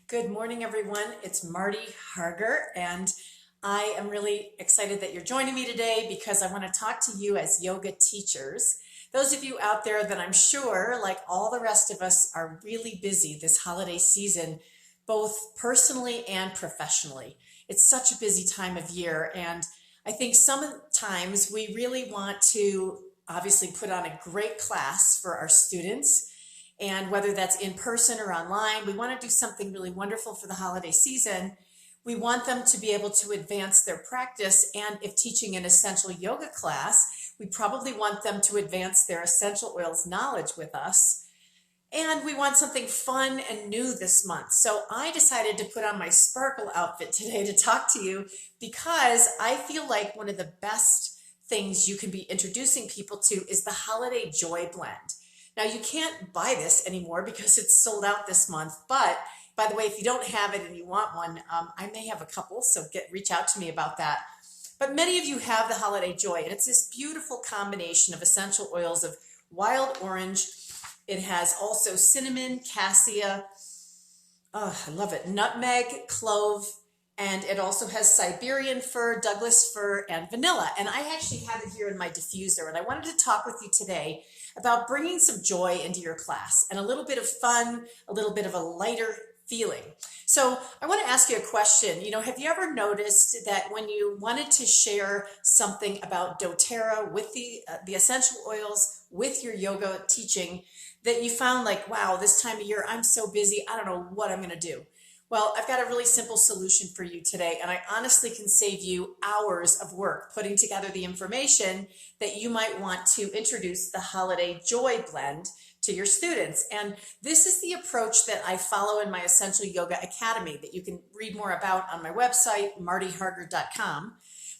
Good morning, everyone. It's Marty Harger, and I am really excited that you're joining me today because I want to talk to you as yoga teachers. Those of you out there that I'm sure, like all the rest of us, are really busy this holiday season, both personally and professionally. It's such a busy time of year, and I think sometimes we really want to obviously put on a great class for our students. And whether that's in person or online, we want to do something really wonderful for the holiday season. We want them to be able to advance their practice. And if teaching an essential yoga class, we probably want them to advance their essential oils knowledge with us. And we want something fun and new this month. So I decided to put on my sparkle outfit today to talk to you because I feel like one of the best things you can be introducing people to is the Holiday Joy Blend. Now, you can't buy this anymore because it's sold out this month. But by the way, if you don't have it and you want one, I may have a couple, so reach out to me about that. But many of you have the Holiday Joy, and it's this beautiful combination of essential oils of wild orange. It has also cinnamon, cassia, oh, I love it, nutmeg, clove, and it also has Siberian fir, Douglas fir, and vanilla. And I actually have it here in my diffuser, and I wanted to talk with you today about bringing some joy into your class and a little bit of fun, a little bit of a lighter feeling. So I want to ask you a question. Have you ever noticed that when you wanted to share something about doTERRA with the essential oils with your yoga teaching, that you found like, wow, this time of year, I'm so busy, I don't know what I'm going to do? Well, I've got a really simple solution for you today, and I honestly can save you hours of work putting together the information that you might want to introduce the Holiday Joy Blend to your students. And this is the approach that I follow in my Essential Yoga Academy that you can read more about on my website, martyharger.com.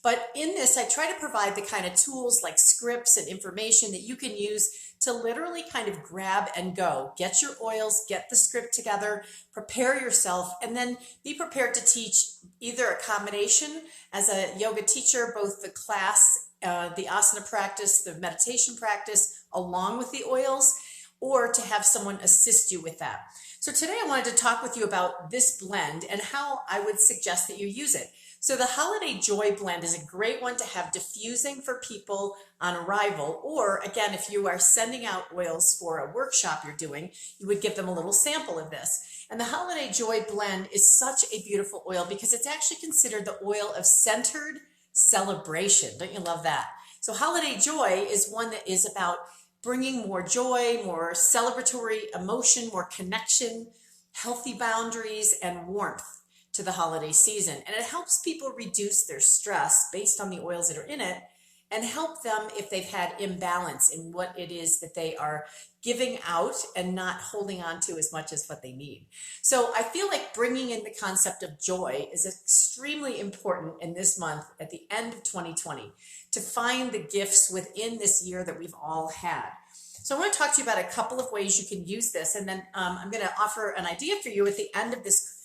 But in this, I try to provide the kind of tools like scripts and information that you can use to literally kind of grab and go. Get your oils, get the script together, prepare yourself, and then be prepared to teach either a combination as a yoga teacher, both the class, the asana practice, the meditation practice, along with the oils, or to have someone assist you with that. So today I wanted to talk with you about this blend and how I would suggest that you use it. So the Holiday Joy Blend is a great one to have diffusing for people on arrival, or again, if you are sending out oils for a workshop you're doing, you would give them a little sample of this. And the Holiday Joy Blend is such a beautiful oil because it's actually considered the oil of centered celebration. Don't you love that? So Holiday Joy is one that is about bringing more joy, more celebratory emotion, more connection, healthy boundaries, and warmth to the holiday season. And it helps people reduce their stress based on the oils that are in it and help them if they've had imbalance in what it is that they are giving out and not holding on to as much as what they need. So I feel like bringing in the concept of joy is extremely important in this month at the end of 2020 to find the gifts within this year that we've all had. So I want to talk to you about a couple of ways you can use this, and then I'm going to offer an idea for you at the end of this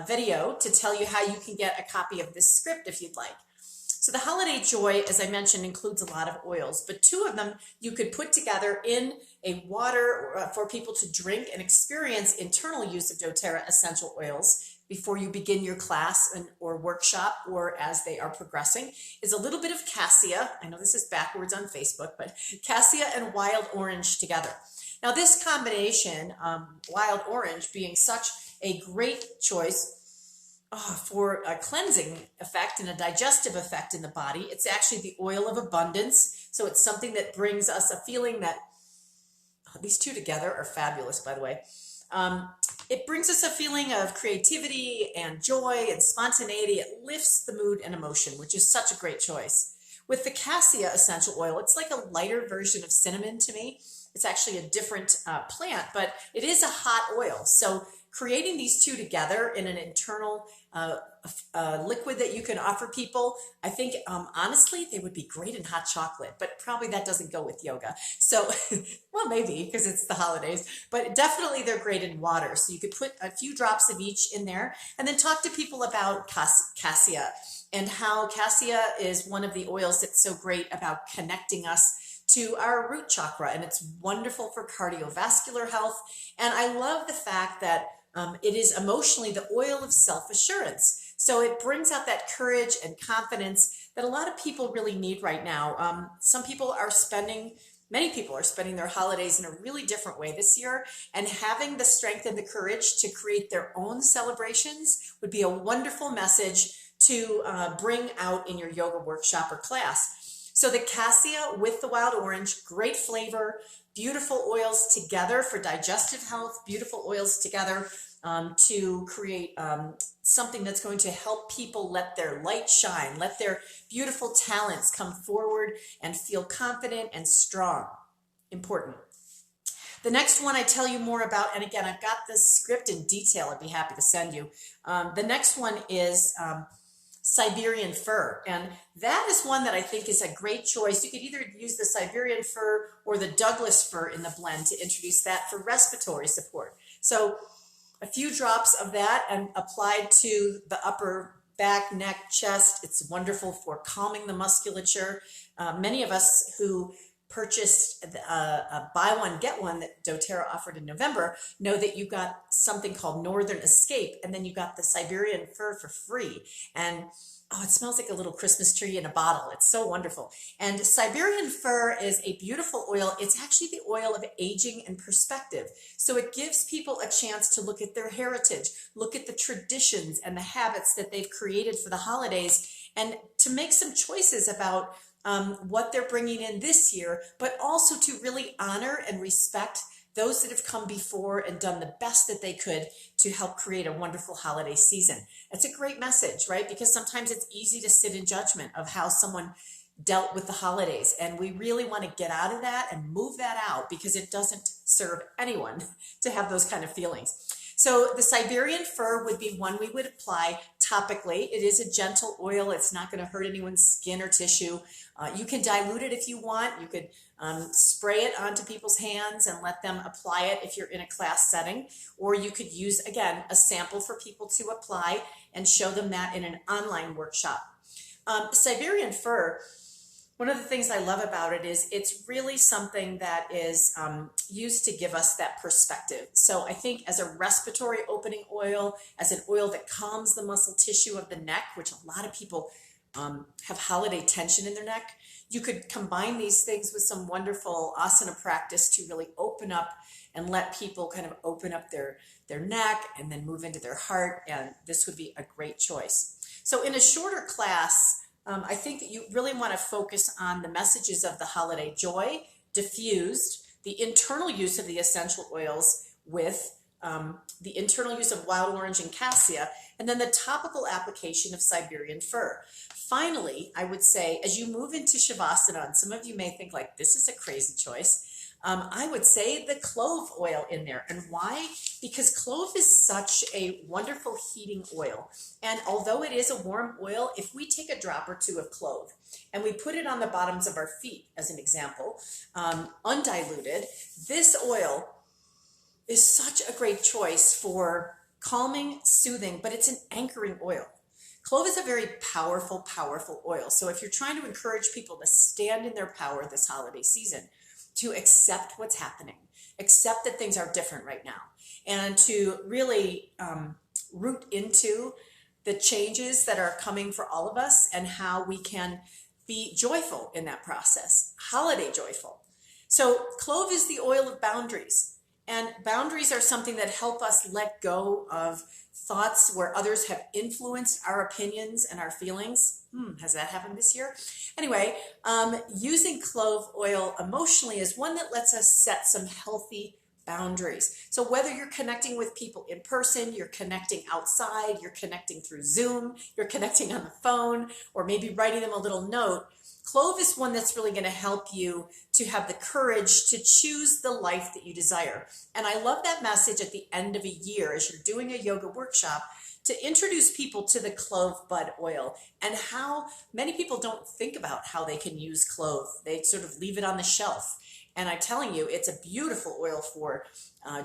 video to tell you how you can get a copy of this script if you'd like. So the Holiday Joy, as I mentioned, includes a lot of oils, but two of them you could put together in a water for people to drink and experience internal use of doTERRA essential oils before you begin your class or workshop or as they are progressing, is a little bit of cassia. I know this is backwards on Facebook, but cassia and wild orange together. Now this combination, wild orange being such a great choice for a cleansing effect and a digestive effect in the body. It's actually the oil of abundance. So it's something that brings us a feeling that these two together are fabulous, by the way. It brings us a feeling of creativity and joy and spontaneity. It lifts the mood and emotion, which is such a great choice. With the cassia essential oil, it's like a lighter version of cinnamon to me. It's actually a different plant, but it is a hot oil. So creating these two together in an internal liquid that you can offer people, I think honestly they would be great in hot chocolate, but probably that doesn't go with yoga. So, well, maybe because it's the holidays, but definitely they're great in water. So you could put a few drops of each in there and then talk to people about cassia and how cassia is one of the oils that's so great about connecting us to our root chakra, and it's wonderful for cardiovascular health. And I love the fact that It is emotionally the oil of self-assurance. So it brings out that courage and confidence that a lot of people really need right now. Many people are spending their holidays in a really different way this year, and having the strength and the courage to create their own celebrations would be a wonderful message to bring out in your yoga workshop or class. So the cassia with the wild orange, great flavor, beautiful oils together for digestive health, beautiful oils together to create something that's going to help people let their light shine, let their beautiful talents come forward and feel confident and strong. Important. The next one I tell you more about, and again, I've got this script in detail I'd be happy to send you. The next one is Siberian fir, and that is one that I think is a great choice. You could either use the Siberian fir or the Douglas fir in the blend to introduce that for respiratory support. So a few drops of that and applied to the upper back, neck, chest. It's wonderful for calming the musculature. Many of us who purchased a buy one, get one that doTERRA offered in November know that you got something called Northern Escape, and then you got the Siberian fir for free. And oh, it smells like a little Christmas tree in a bottle. It's so wonderful. And Siberian fir is a beautiful oil. It's actually the oil of aging and perspective. So it gives people a chance to look at their heritage, look at the traditions and the habits that they've created for the holidays, and to make some choices about what they're bringing in this year, but also to really honor and respect those that have come before and done the best that they could to help create a wonderful holiday season. It's a great message, right? Because sometimes it's easy to sit in judgment of how someone dealt with the holidays. And we really want to get out of that and move that out, because it doesn't serve anyone to have those kind of feelings. So the Siberian fir would be one we would apply topically. It is a gentle oil. It's not going to hurt anyone's skin or tissue. You can dilute it if you want. You could spray it onto people's hands and let them apply it if you're in a class setting. Or you could use, again, a sample for people to apply and show them that in an online workshop. Siberian fir, one of the things I love about it is it's really something that is used to give us that perspective. So I think as a respiratory opening oil, as an oil that calms the muscle tissue of the neck, which a lot of people have holiday tension in their neck, you could combine these things with some wonderful asana practice to really open up and let people kind of open up their neck and then move into their heart. And this would be a great choice. So in a shorter class, I think that you really want to focus on the messages of the holiday joy, diffused, the internal use of the essential oils with the internal use of wild orange and cassia, and then the topical application of Siberian fir. Finally, I would say, as you move into Shavasana, and some of you may think like, this is a crazy choice, I would say the clove oil in there. And why? Because clove is such a wonderful heating oil. And although it is a warm oil, if we take a drop or two of clove and we put it on the bottoms of our feet, as an example, undiluted, this oil is such a great choice for calming, soothing, but it's an anchoring oil. Clove is a very powerful, powerful oil. So if you're trying to encourage people to stand in their power this holiday season, to accept what's happening, accept that things are different right now, and to really root into the changes that are coming for all of us and how we can be joyful in that process, holiday joyful. So clove is the oil of boundaries, and boundaries are something that help us let go of thoughts where others have influenced our opinions and our feelings. Has that happened this year? Anyway, using clove oil emotionally is one that lets us set some healthy boundaries. So whether you're connecting with people in person, you're connecting outside, you're connecting through Zoom, you're connecting on the phone, or maybe writing them a little note, clove is one that's really going to help you to have the courage to choose the life that you desire. And I love that message at the end of a year as you're doing a yoga workshop, to introduce people to the clove bud oil and how many people don't think about how they can use clove. They sort of leave it on the shelf. And I'm telling you, it's a beautiful oil for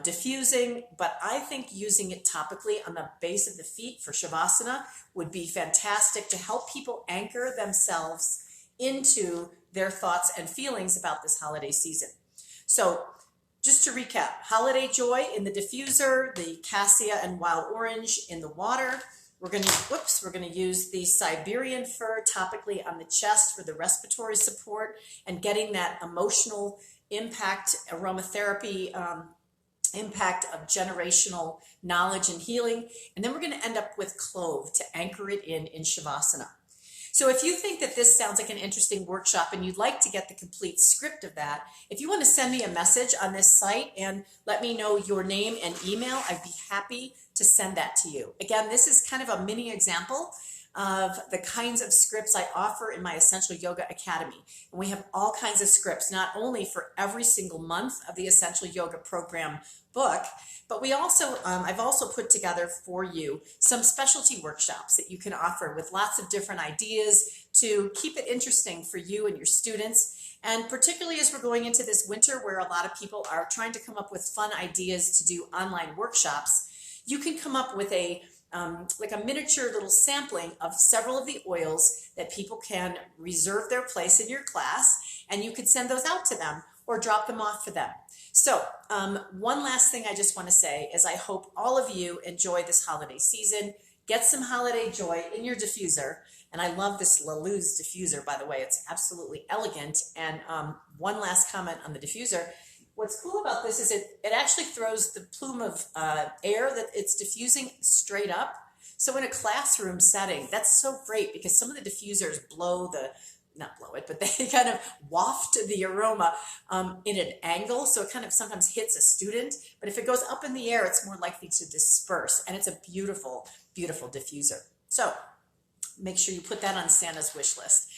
diffusing, but I think using it topically on the base of the feet for Shavasana would be fantastic to help people anchor themselves into their thoughts and feelings about this holiday season. So Just to recap, Holiday Joy in the diffuser, the Cassia and Wild Orange in the water. We're going to use the Siberian Fir topically on the chest for the respiratory support and getting that emotional impact, aromatherapy impact of generational knowledge and healing. And then we're going to end up with clove to anchor it in Shavasana. So if you think that this sounds like an interesting workshop and you'd like to get the complete script of that, if you want to send me a message on this site and let me know your name and email, I'd be happy to send that to you. Again, this is kind of a mini example of the kinds of scripts I offer in my Essential Yoga Academy. And we have all kinds of scripts, not only for every single month of the Essential Yoga Program book, but we also, I've also put together for you some specialty workshops that you can offer with lots of different ideas to keep it interesting for you and your students. And particularly as we're going into this winter where a lot of people are trying to come up with fun ideas to do online workshops, you can come up with like a miniature little sampling of several of the oils that people can reserve their place in your class, and you could send those out to them or drop them off for them. So one last thing I just want to say is I hope all of you enjoy this holiday season. Get some holiday joy in your diffuser. And I love this La Luz diffuser, by the way. It's absolutely elegant. And one last comment on the diffuser. What's cool about this is it actually throws the plume of air that it's diffusing straight up. So in a classroom setting, that's so great because some of the diffusers not blow it, but they kind of waft the aroma in an angle. So it kind of sometimes hits a student, but if it goes up in the air, it's more likely to disperse. And it's a beautiful, beautiful diffuser. So make sure you put that on Santa's wish list.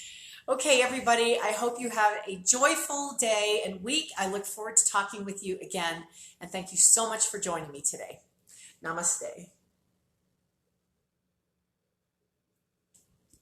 Okay, everybody, I hope you have a joyful day and week. I look forward to talking with you again. And thank you so much for joining me today. Namaste.